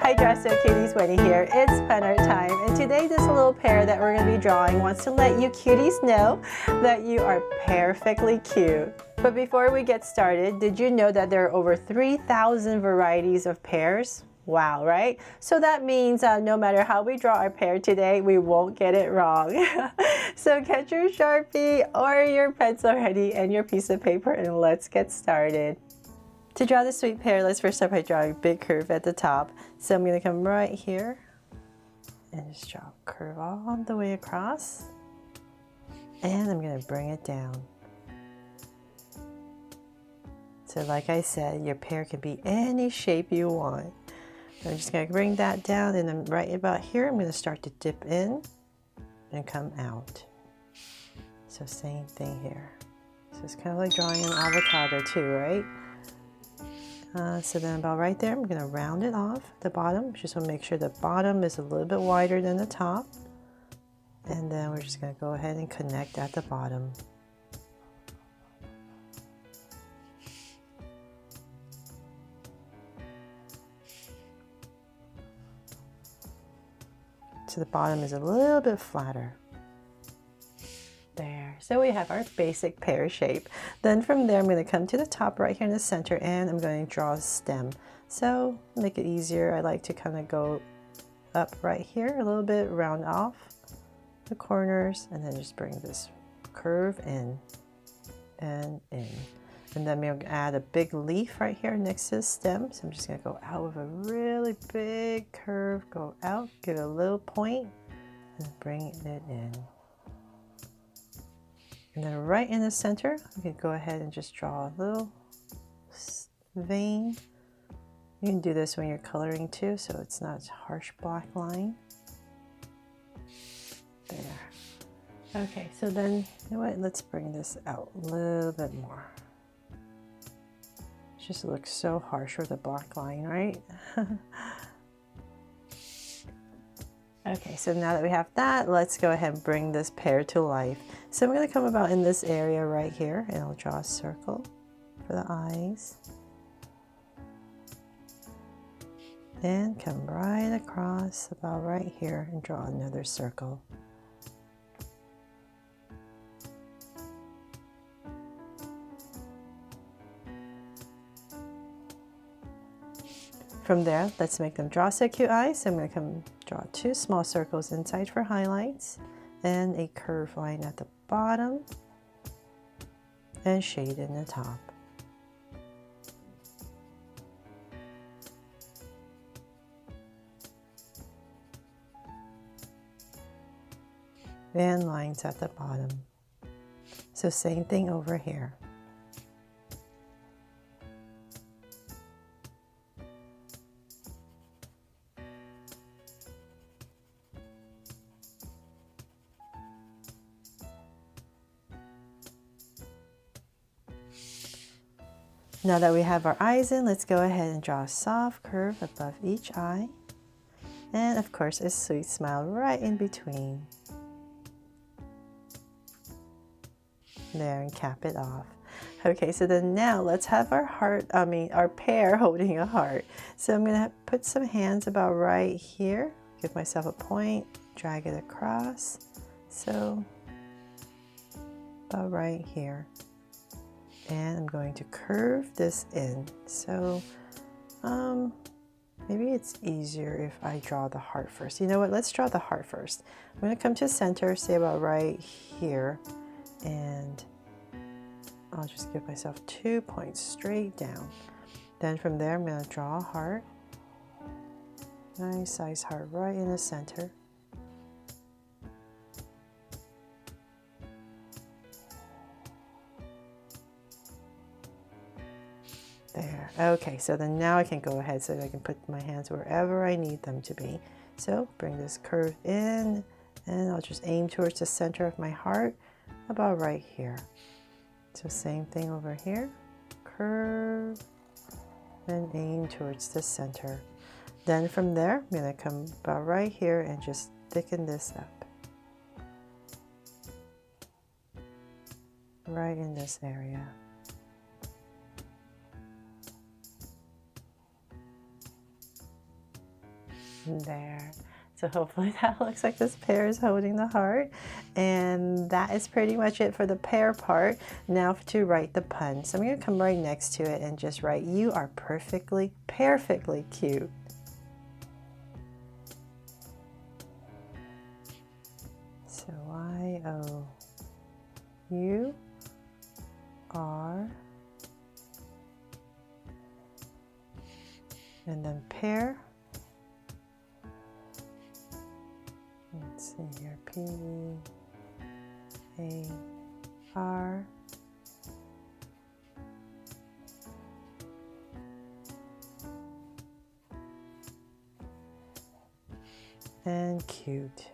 Hi Dress Up Cuties, Wendy here. It's pen art time, and today this little pear that we're going to be drawing wants to let you cuties know that you are perfectly cute. But before we get started, did you know that there are over 3,000 varieties of pears? Wow, right? So that means no matter how we draw our pear today, we won't get it wrong. So get your Sharpie or your pencil ready and your piece of paper, and let's get started. To draw the sweet pear, let's first start by drawing a big curve at the top. So I'm going to come right here and just draw a curve all the way across. And I'm going to bring it down. So like I said, your pear can be any shape you want. I'm just going to bring that down, and then right about here, I'm going to start to dip in and come out. So same thing here. So it's kind of like drawing an avocado too, right? So then about right there, I'm going to round it off the bottom. Just want to make sure the bottom is a little bit wider than the top. And then we're just going to go ahead and connect at the bottom. So the bottom is a little bit flatter. There, so we have our basic pear shape. Then from there, I'm going to come to the top right here in the center, and I'm going to draw a stem. So make it easier, I like to kind of go up right here a little bit, round off the corners, and then just bring this curve in and in. And then we'll add a big leaf right here next to the stem. So I'm just going to go out with a really big curve, go out, give it a little point, and bring it in. And then right in the center, we can go ahead and just draw a little vein. You can do this when you're coloring too, so it's not a harsh black line. There. Okay, so then, you know what, let's bring this out a little bit more. It just looks so harsh with a black line, right? Okay, so now that we have that, let's go ahead and bring this pear to life. So I'm going to come about in this area right here, and I'll draw a circle for the eyes. And come right across about right here and draw another circle. From there, let's make them draw so cute eyes. So I'm going to come draw two small circles inside for highlights and a curved line at the bottom and shade in the top. And lines at the bottom. So same thing over here. Now that we have our eyes in, let's go ahead and draw a soft curve above each eye. And of course, a sweet smile right in between. There, and cap it off. Okay, so then now let's have our our pear holding a heart. So I'm gonna put some hands about right here, give myself a point, drag it across. So about right here. And I'm going to curve this in. So maybe it's easier if I draw the heart first. You know what, let's draw the heart first. I'm going to come to center, say about right here, and I'll just give myself 2 points straight down. Then from there, I'm going to draw a heart. Nice size heart right in the center. There. Okay, so then now I can go ahead so that I can put my hands wherever I need them to be. So bring this curve in, and I'll just aim towards the center of my heart, about right here. So same thing over here, curve, and aim towards the center. Then from there, I'm going to come about right here and just thicken this up. Right in this area. There. So hopefully that looks like this pear is holding the heart. And that is pretty much it for the pear part. Now to write the pun. So I'm going to come right next to it and just write, you are perfectly, pearfectly cute. So Y-O. You are, and then pear. Let's see here, P-E-A-R. And cute.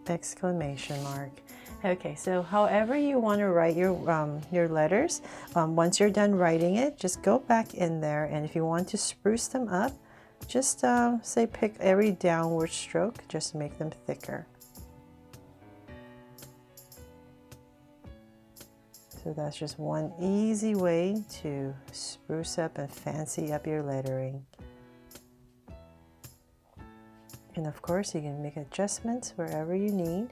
Exclamation mark. Okay, so however you want to write your letters, once you're done writing it, just go back in there, and if you want to spruce them up, just say pick every downward stroke, just make them thicker. So that's just one easy way to spruce up and fancy up your lettering. And of course, you can make adjustments wherever you need.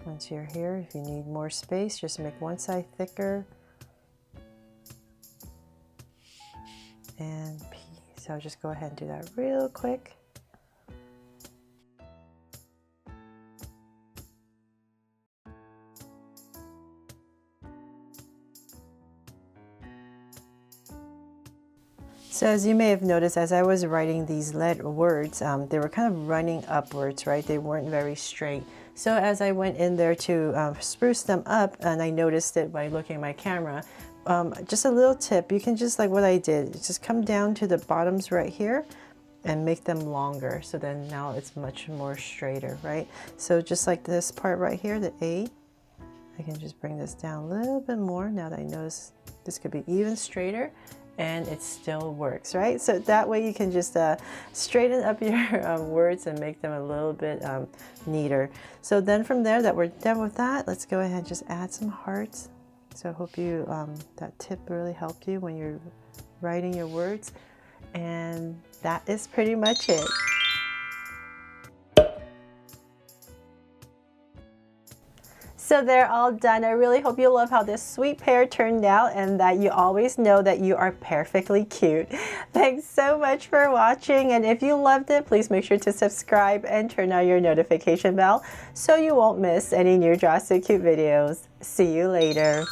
Once you're here, if you need more space, just make one side thicker. And P. So just go ahead and do that real quick. So as you may have noticed, as I was writing these words, they were kind of running upwards, right? They weren't very straight. So as I went in there to spruce them up, and I noticed it by looking at my camera, just a little tip, you can just, like what I did, just come down to the bottoms right here and make them longer. So then now it's much more straighter, right? So just like this part right here, the A, I can just bring this down a little bit more now that I notice this could be even straighter. And it still works, right? So that way you can just straighten up your words and make them a little bit neater. So then from there that we're done with that, let's go ahead and just add some hearts. So I hope you that tip really helped you when you're writing your words. And that is pretty much it. So they're all done. I really hope you love how this sweet pear turned out and that you always know that you are perfectly cute. Thanks so much for watching, and if you loved it, please make sure to subscribe and turn on your notification bell so you won't miss any new Draw So Cute videos. See you later.